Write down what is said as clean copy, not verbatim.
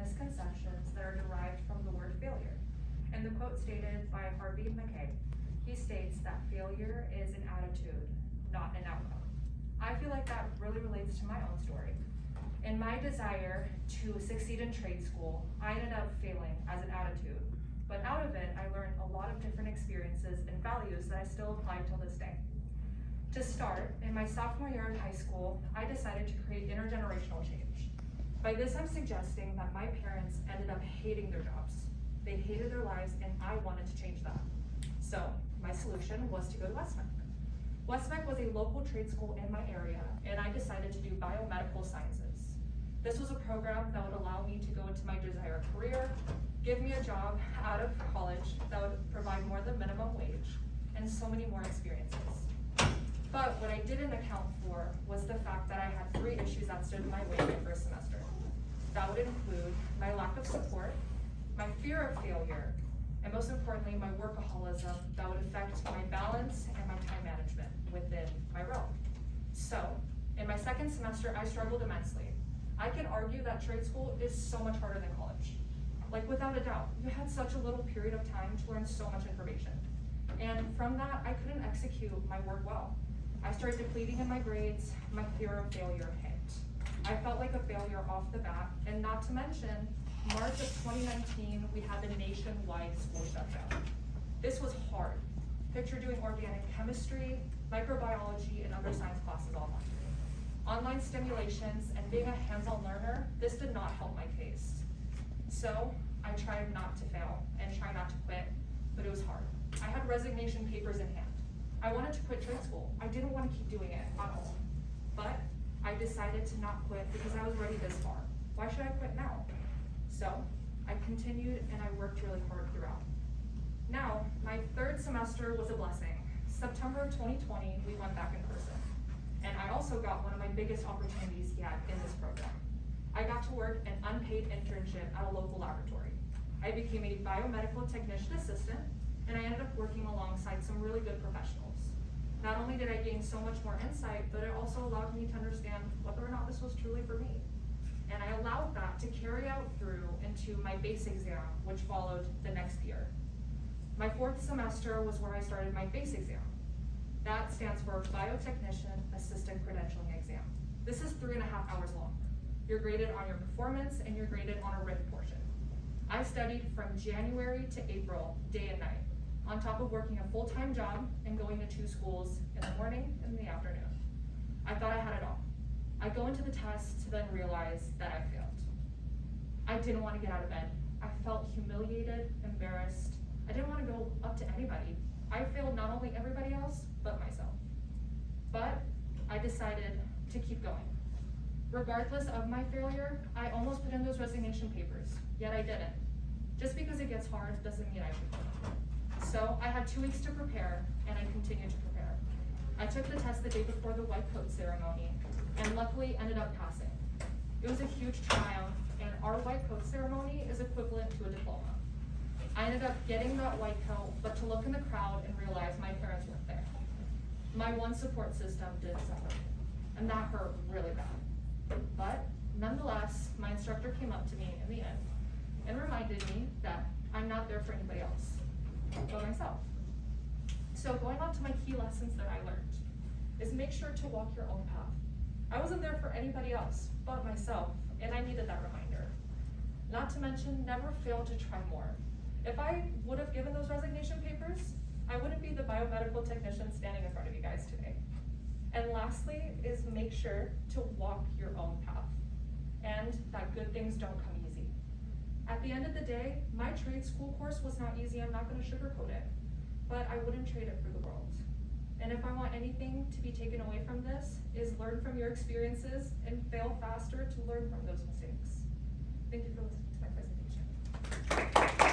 misconceptions that are derived from the word failure. And the quote stated by Harvey Mackay, he states that failure is an attitude, not an outcome. I feel like that really relates to my own story. In my desire to succeed in trade school, I ended up failing as an attitude. But out of it, I learned a lot of different experiences and values that I still apply till this day. To start, in my sophomore year in high school, I decided to create intergenerational change. By this, I'm suggesting that my parents ended up hating their jobs. They hated their lives, and I wanted to change that. So, my solution was to go to Westmeck. Westmeck was a local trade school in my area, and I decided to do biomedical sciences. This was a program that would allow me to go into my desired career, give me a job out of college that would provide more than minimum wage, and so many more experiences. But what I didn't account for was the fact that I had 3 issues that stood in my way my first semester. That would include my lack of support, my fear of failure, and most importantly, my workaholism that would affect my balance and my time management within my realm. So, in my second semester, I struggled immensely. I can argue that trade school is so much harder than college. Like, without a doubt, you had such a little period of time to learn so much information. And from that, I couldn't execute my work well. I started depleting in my grades, my fear of failure hit. I felt like a failure off the bat, and not to mention, March of 2019, we had the nationwide school shutdown. This was hard. Picture doing organic chemistry, microbiology, and other science classes online. Online stimulations and being a hands-on learner, this did not help my case. So I tried not to fail and try not to quit, but it was hard. I had resignation papers in hand. I wanted to quit trade school. I didn't want to keep doing it at all. But I decided to not quit because I was ready this far. Why should I quit now? So I continued and I worked really hard throughout. Now, my third semester was a blessing. September of 2020, we went back in person. And I also got one of my biggest opportunities yet in this program. I got to work an unpaid internship at a local laboratory. I became a biomedical technician assistant, and I ended up working alongside some really good professionals. Not only did I gain so much more insight, but it also allowed me to understand whether or not this was truly for me. And I allowed that to carry out through into my base exam, which followed the next year. My 4th semester was where I started my base exam. That stands for Biotechnician Assistant Credentialing Exam. This is 3.5 hours long. You're graded on your performance and you're graded on a written portion. I studied from January to April, day and night, on top of working a full-time job and going to 2 schools in the morning and in the afternoon. I thought I had it all. I go into the test to then realize that I failed. I didn't want to get out of bed. I felt humiliated, embarrassed. I didn't want to go up to anybody. I failed not only everybody else, but myself. But I decided to keep going. Regardless of my failure, I almost put in those resignation papers, yet I didn't. Just because it gets hard doesn't mean I should quit. So I had 2 weeks to prepare, and I continued to prepare. I took the test the day before the white coat ceremony, and luckily ended up passing. It was a huge triumph, and our white coat ceremony is equivalent to a diploma. I ended up getting that white coat, but to look in the crowd and realize my parents weren't there. My one support system did suffer, and that hurt really bad. But nonetheless, my instructor came up to me in the end and reminded me that I'm not there for anybody else, but myself. So going on to my key lessons that I learned is make sure to walk your own path. I wasn't there for anybody else but myself, and I needed that reminder. Not to mention, never fail to try more. If I would have given those resignation papers, I wouldn't be the biomedical technician standing in front of you guys today. And lastly is make sure to walk your own path, and that good things don't come easy. At the end of the day, my trade school course was not easy. I'm not going to sugarcoat it, but I wouldn't trade it for the world. And if I want anything to be taken away from this, is learn from your experiences and fail faster to learn from those mistakes. Thank you for listening to my presentation.